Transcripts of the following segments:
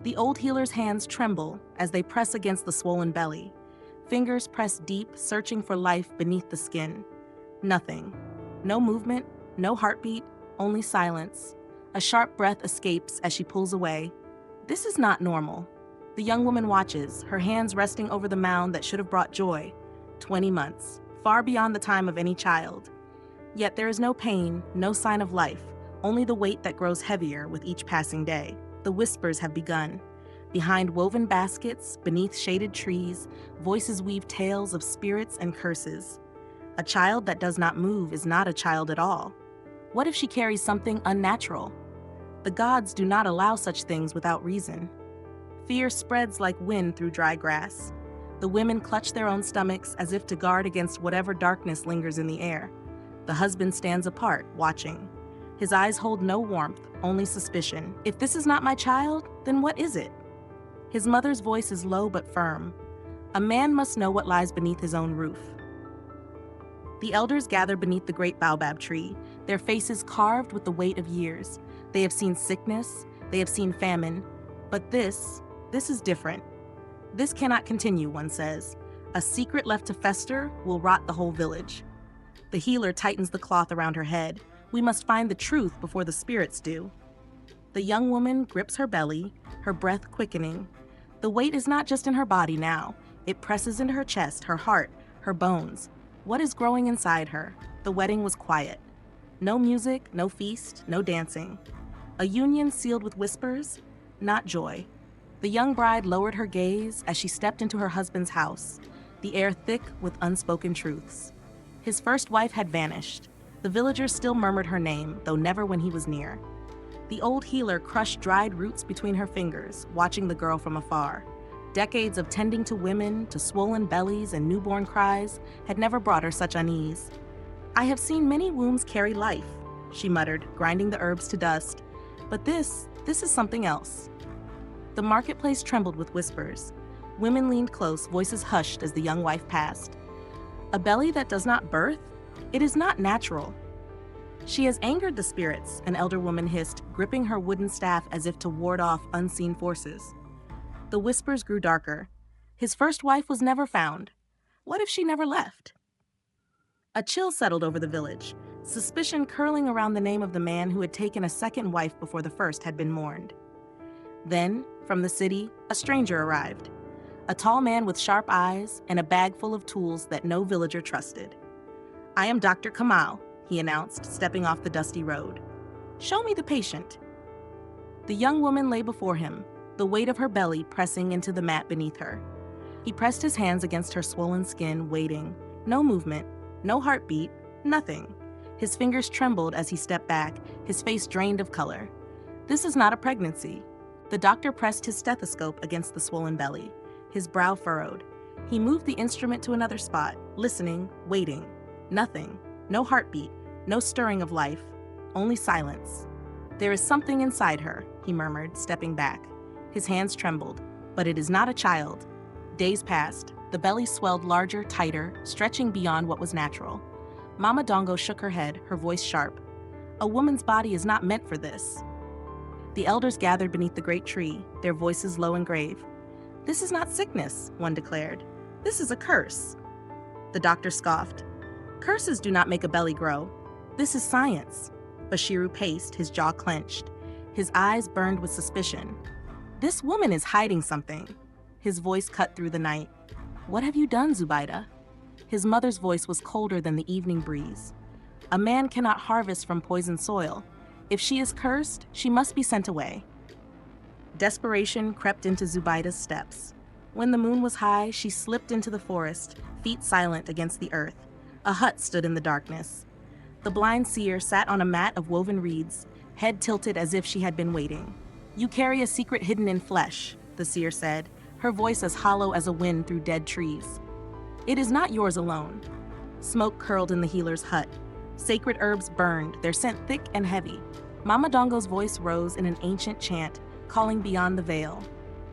The old healer's hands tremble as they press against the swollen belly. Fingers press deep, searching for life beneath the skin. Nothing. No movement, no heartbeat, only silence. A sharp breath escapes as she pulls away. This is not normal. The young woman watches, her hands resting over the mound that should have brought joy. 20 months, far beyond the time of any child. Yet there is no pain, no sign of life, only the weight that grows heavier with each passing day. The whispers have begun. Behind woven baskets, beneath shaded trees, voices weave tales of spirits and curses. A child that does not move is not a child at all. What if she carries something unnatural? The gods do not allow such things without reason. Fear spreads like wind through dry grass. The women clutch their own stomachs as if to guard against whatever darkness lingers in the air. The husband stands apart, watching. His eyes hold no warmth, only suspicion. If this is not my child, then what is it? His mother's voice is low but firm. A man must know what lies beneath his own roof. The elders gather beneath the great baobab tree, their faces carved with the weight of years. They have seen sickness, they have seen famine, but this is different. This cannot continue, one says. A secret left to fester will rot the whole village. The healer tightens the cloth around her head. We must find the truth before the spirits do. The young woman grips her belly, her breath quickening. The weight is not just in her body now. It presses into her chest, her heart, her bones. What is growing inside her? The wedding was quiet. No music, no feast, no dancing. A union sealed with whispers, not joy. The young bride lowered her gaze as she stepped into her husband's house, the air thick with unspoken truths. His first wife had vanished. The villagers still murmured her name, though never when he was near. The old healer crushed dried roots between her fingers, watching the girl from afar. Decades of tending to women, to swollen bellies and newborn cries, had never brought her such unease. I have seen many wombs carry life, she muttered, grinding the herbs to dust. But this is something else. The marketplace trembled with whispers. Women leaned close, voices hushed as the young wife passed. A belly that does not birth? It is not natural. She has angered the spirits, an elder woman hissed, gripping her wooden staff as if to ward off unseen forces. The whispers grew darker. His first wife was never found. What if she never left? A chill settled over the village, suspicion curling around the name of the man who had taken a second wife before the first had been mourned. Then, from the city, a stranger arrived. A tall man with sharp eyes and a bag full of tools that no villager trusted. I am Dr. Kamal, he announced, stepping off the dusty road. Show me the patient. The young woman lay before him, the weight of her belly pressing into the mat beneath her. He pressed his hands against her swollen skin, waiting. No movement, no heartbeat, nothing. His fingers trembled as he stepped back, his face drained of color. This is not a pregnancy. The doctor pressed his stethoscope against the swollen belly, his brow furrowed. He moved the instrument to another spot, listening, waiting. Nothing. No heartbeat, no stirring of life, only silence. There is something inside her, he murmured, stepping back. His hands trembled, but it is not a child. Days passed. The belly swelled larger, tighter, stretching beyond what was natural. Mama Dongo shook her head, her voice sharp. A woman's body is not meant for this. The elders gathered beneath the great tree, their voices low and grave. This is not sickness, one declared. This is a curse. The doctor scoffed. Curses do not make a belly grow. This is science. Bashiru paced, his jaw clenched. His eyes burned with suspicion. This woman is hiding something. His voice cut through the night. What have you done, Zubaida? His mother's voice was colder than the evening breeze. A man cannot harvest from poisoned soil. If she is cursed, she must be sent away. Desperation crept into Zubaida's steps. When the moon was high, she slipped into the forest, feet silent against the earth. A hut stood in the darkness. The blind seer sat on a mat of woven reeds, head tilted as if she had been waiting. You carry a secret hidden in flesh, the seer said, her voice as hollow as a wind through dead trees. It is not yours alone. Smoke curled in the healer's hut. Sacred herbs burned, their scent thick and heavy. Mama Dongo's voice rose in an ancient chant, calling beyond the veil.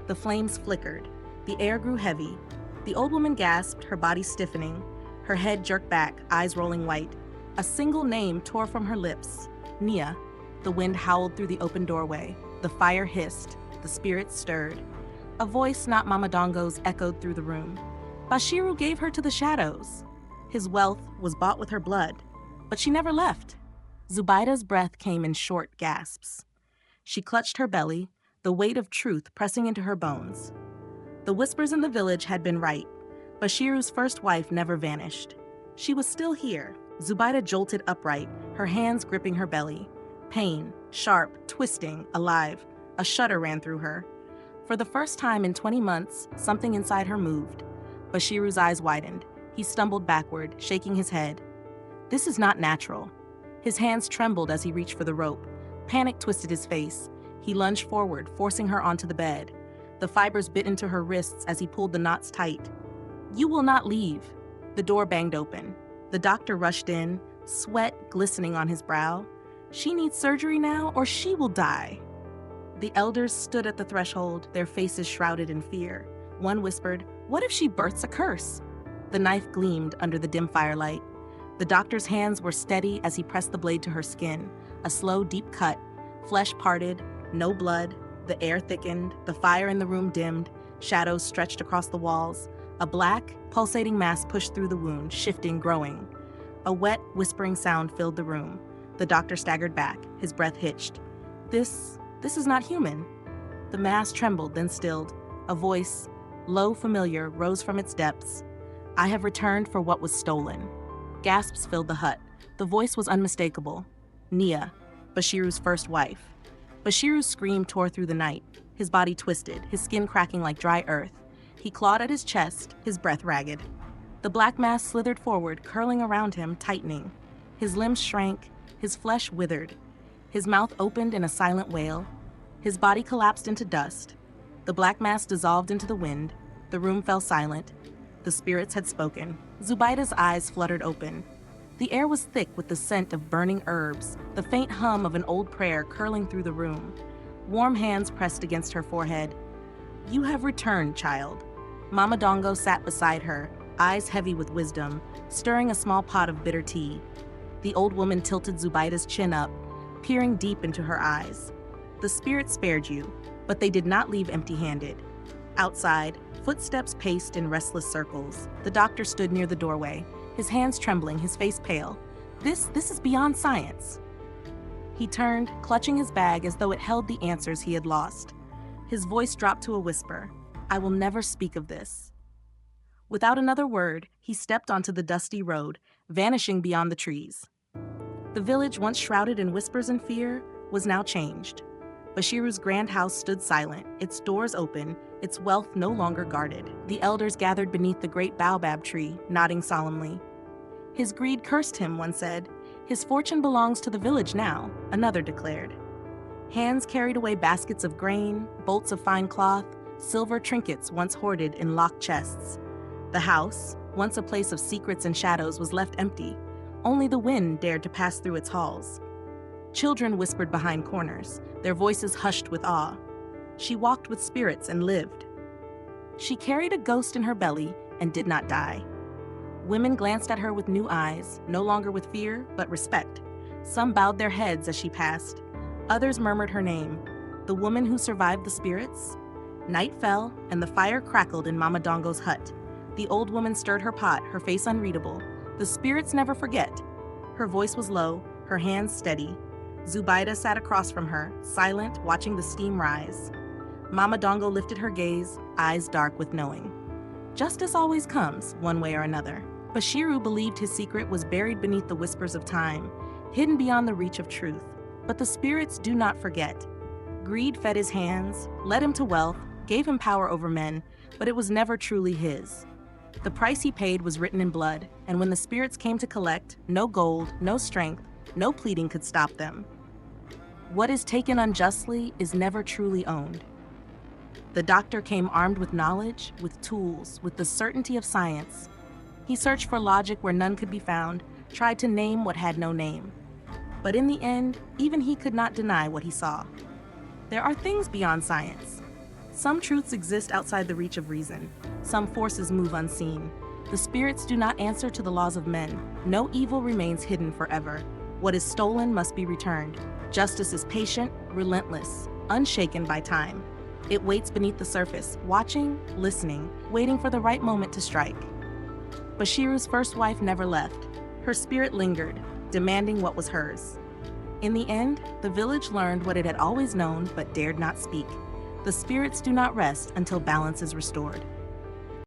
The flames flickered. The air grew heavy. The old woman gasped, her body stiffening. Her head jerked back, eyes rolling white. A single name tore from her lips. Nia. The wind howled through the open doorway. The fire hissed. the spirits stirred. A voice not Mama Dongo's echoed through the room. Bashiru gave her to the shadows. His wealth was bought with her blood, but she never left. Zubaydah's breath came in short gasps. She clutched her belly, the weight of truth pressing into her bones. The whispers in the village had been right. Bashiru's first wife never vanished. She was still here. Zubaydah jolted upright, her hands gripping her belly. Pain, sharp, twisting, alive. A shudder ran through her. For the first time in 20 months, something inside her moved. Bashiru's eyes widened. He stumbled backward, shaking his head. This is not natural. His hands trembled as he reached for the rope. Panic twisted his face. He lunged forward, forcing her onto the bed. The fibers bit into her wrists as he pulled the knots tight. You will not leave. The door banged open. The doctor rushed in, sweat glistening on his brow. She needs surgery now, or she will die. The elders stood at the threshold, their faces shrouded in fear. One whispered, "What if she births a curse?" The knife gleamed under the dim firelight. The doctor's hands were steady as he pressed the blade to her skin. A slow, deep cut. Flesh parted, no blood. The air thickened, the fire in the room dimmed. Shadows stretched across the walls. A black, pulsating mass pushed through the wound, shifting, growing. A wet, whispering sound filled the room. The doctor staggered back, his breath hitched. This is not human. The mass trembled, then stilled. A voice, low, familiar, rose from its depths. I have returned for what was stolen. Gasps filled the hut. The voice was unmistakable. Nia, Bashiru's first wife. Bashiru's scream tore through the night. His body twisted, his skin cracking like dry earth. He clawed at his chest, his breath ragged. The black mass slithered forward, curling around him, tightening. His limbs shrank, his flesh withered. His mouth opened in a silent wail. His body collapsed into dust. The black mass dissolved into the wind. The room fell silent. The spirits had spoken. Zubaydah's eyes fluttered open. The air was thick with the scent of burning herbs, the faint hum of an old prayer curling through the room. Warm hands pressed against her forehead. You have returned, child. Mama Dongo sat beside her, eyes heavy with wisdom, stirring a small pot of bitter tea. The old woman tilted Zubaydah's chin up, peering deep into her eyes. The spirits spared you, but they did not leave empty-handed. Outside, footsteps paced in restless circles. The doctor stood near the doorway, his hands trembling, his face pale. This is beyond science. He turned, clutching his bag as though it held the answers he had lost. His voice dropped to a whisper. I will never speak of this. Without another word, he stepped onto the dusty road, vanishing beyond the trees. The village, once shrouded in whispers and fear, was now changed. Bashiru's grand house stood silent, its doors open, its wealth no longer guarded. The elders gathered beneath the great baobab tree, nodding solemnly. His greed cursed him, one said. His fortune belongs to the village now, another declared. Hands carried away baskets of grain, bolts of fine cloth, silver trinkets once hoarded in locked chests. The house, once a place of secrets and shadows, was left empty. Only the wind dared to pass through its halls. Children whispered behind corners, their voices hushed with awe. She walked with spirits and lived. She carried a ghost in her belly and did not die. Women glanced at her with new eyes, no longer with fear, but respect. Some bowed their heads as she passed. Others murmured her name, the woman who survived the spirits. Night fell, and the fire crackled in Mama Dongo's hut. The old woman stirred her pot, her face unreadable. The spirits never forget. Her voice was low, her hands steady. Zubaydah sat across from her, silent, watching the steam rise. Mama Dongo lifted her gaze, eyes dark with knowing. Justice always comes, one way or another. Bashiru believed his secret was buried beneath the whispers of time, hidden beyond the reach of truth. But the spirits do not forget. Greed fed his hands, led him to wealth, gave him power over men, but it was never truly his. The price he paid was written in blood, and when the spirits came to collect, no gold, no strength, no pleading could stop them. What is taken unjustly is never truly owned. The doctor came armed with knowledge, with tools, with the certainty of science. He searched for logic where none could be found, tried to name what had no name. But in the end, even he could not deny what he saw. There are things beyond science. Some truths exist outside the reach of reason. Some forces move unseen. The spirits do not answer to the laws of men. No evil remains hidden forever. What is stolen must be returned. Justice is patient, relentless, unshaken by time. It waits beneath the surface, watching, listening, waiting for the right moment to strike. Bashiru's first wife never left. Her spirit lingered, demanding what was hers. In the end, the village learned what it had always known but dared not speak. The spirits do not rest until balance is restored.